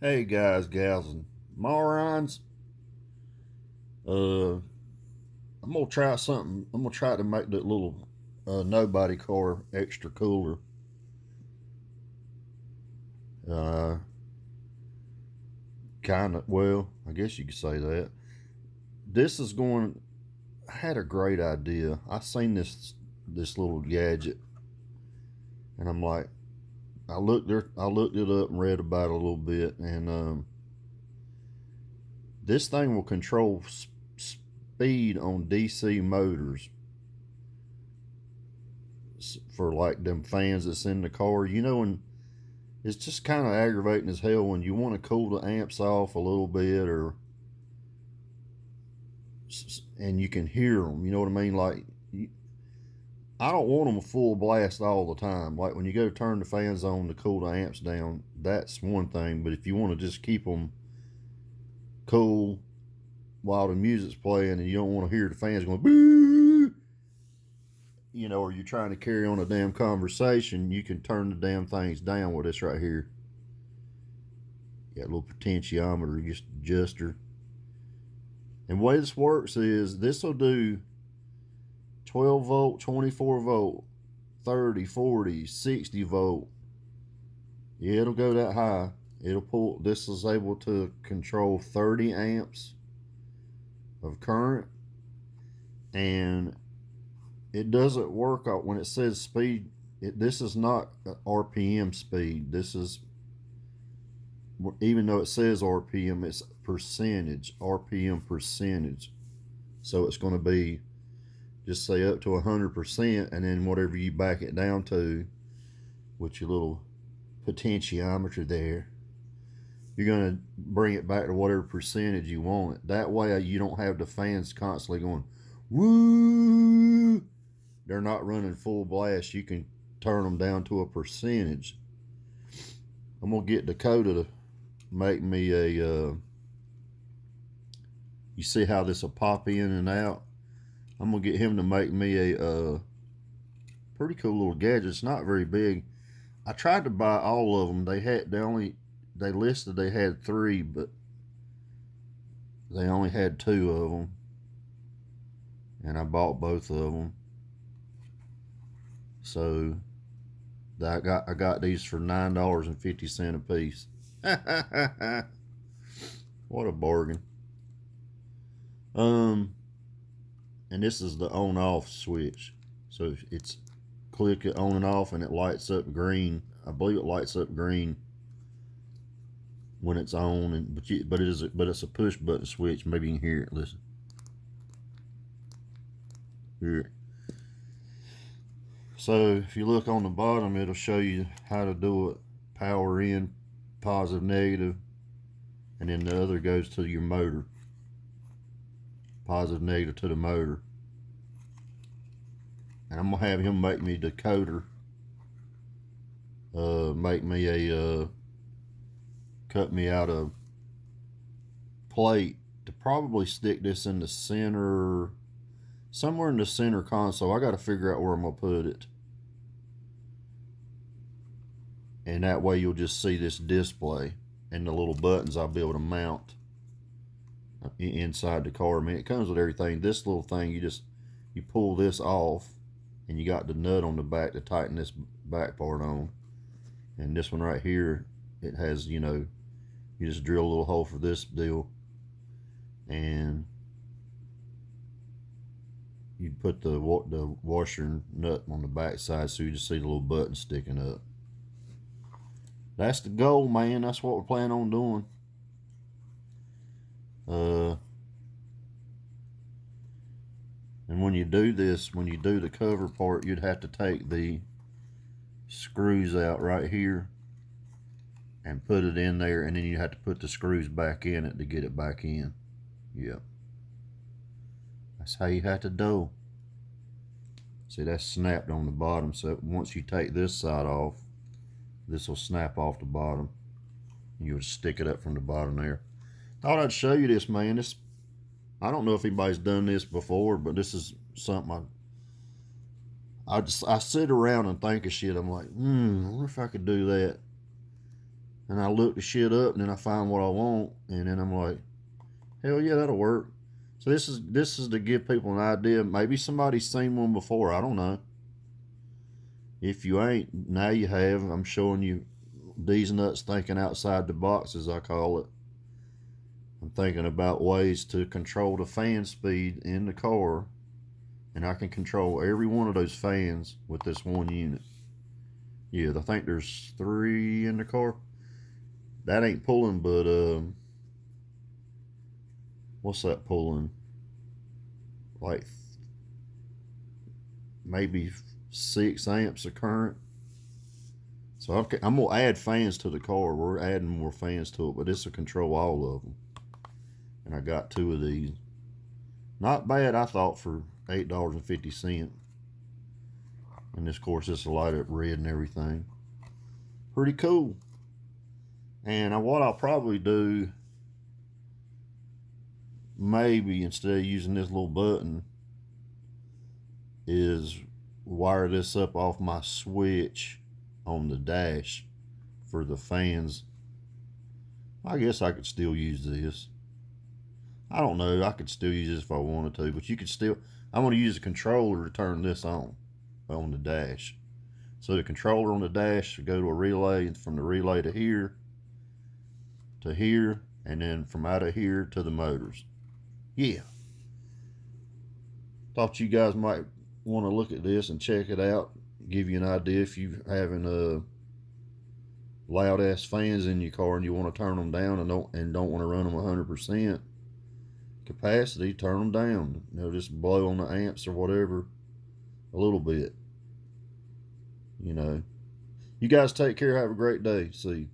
Hey guys, gals, and morons. Uh, I'm gonna try something. I'm gonna try to make that little nobody car extra cooler. Uh, kind of. Well, I guess you could say that. This is going. I had a great idea. I seen this little gadget, and I'm like, I looked there. I looked it up and read about it a little bit, and this thing will control speed on DC motors for like them fans that's in the car. And it's just kind of aggravating as hell when you want to cool the amps off a little bit, or and you can hear them. You know what I mean? Like, I don't want them full blast all the time. Like when you go turn the fans on to cool the amps down, that's one thing. But if you want to just keep them cool while the music's playing, and you don't want to hear the fans going boo, or you're trying to carry on a damn conversation, you can turn the damn things down with this right here. Got a little potentiometer, just adjuster. And the way this works is this will do 12 volt, 24 volt, 30, 40, 60 volt. Yeah, it'll go that high. This is able to control 30 amps of current. And it doesn't work out when it says speed. This is not RPM speed. This is, even though it says RPM, it's percentage, RPM percentage. So it's going to be, just say, up to 100%, and then whatever you back it down to with your little potentiometer there, you're going to bring it back to whatever percentage you want it. That way you don't have the fans constantly going woo. They're not running full blast. You can turn them down to a percentage. I'm going to get Dakota to make me a you see how this will pop in and out? I'm going to get him to make me a pretty cool little gadget. It's not very big. I tried to buy all of them. They listed they had 3, but they only had 2 of them, and I bought both of them. So I got these for $9.50 a piece. What a bargain. And this is the on off switch. So it's click it on and off, and it lights up green. I believe it lights up green when it's on, and but it's a push button switch. Maybe you can hear it. Listen. Hear it. So if you look on the bottom, it'll show you how to do it. Power in, positive, negative, and then the other goes to your motor. Positive, negative to the motor. And I'm gonna have him make me a decoder. Make me cut me out a plate to probably stick this in the center, somewhere in the center console. I got to figure out where I'm gonna put it, and that way you'll just see this display and the little buttons I'll be able to mount inside the car. I mean, it comes with everything. This little thing, you pull this off, and you got the nut on the back to tighten this back part on. And this one right here, it has, you just drill a little hole for this deal, and you put the washer and nut on the back side, so you just see the little button sticking up. That's the goal, man. That's what we're planning on doing. And when you do this, when you do the cover part, you'd have to take the screws out right here and put it in there, and then you have to put the screws back in it to get it back in. Yep. That's how you have to do. See, that's snapped on the bottom, so once you take this side off, this will snap off the bottom. You would stick it up from the bottom there. Thought I'd show you this, man. I don't know if anybody's done this before, but this is something I sit around and think of shit. I'm like, I wonder if I could do that. and I look the shit up, and then I find what I want, and then I'm like, hell yeah, that'll work. So this is to give people an idea. Maybe somebody's seen one before. I don't know. If you ain't, now you have. I'm showing you these nuts thinking outside the box, as I call it. I'm thinking about ways to control the fan speed in the car, and I can control every one of those fans with this one unit. Yeah, I think there's 3 in the car. That ain't pulling, but what's that pulling? Like maybe 6 amps of current. So I'm gonna add fans to the car. We're adding more fans to it, but this will control all of them. And I got 2 of these. Not bad, I thought, for $8.50. And this, of course, this will light up red and everything. Pretty cool. And what I'll probably do, maybe instead of using this little button, is wire this up off my switch on the dash for the fans. I guess I could still use this. I don't know. I could still use this if I wanted to, but you could still. I'm going to use a controller to turn this on the dash. So the controller on the dash will go to a relay, and from the relay to here, and then from out of here to the motors. Yeah. Thought you guys might want to look at this and check it out. Give you an idea if you're having loud ass fans in your car and you want to turn them down and don't want to run them 100% capacity. Turn them down. Just blow on the amps or whatever a little bit. You guys take care. Have a great day. See you.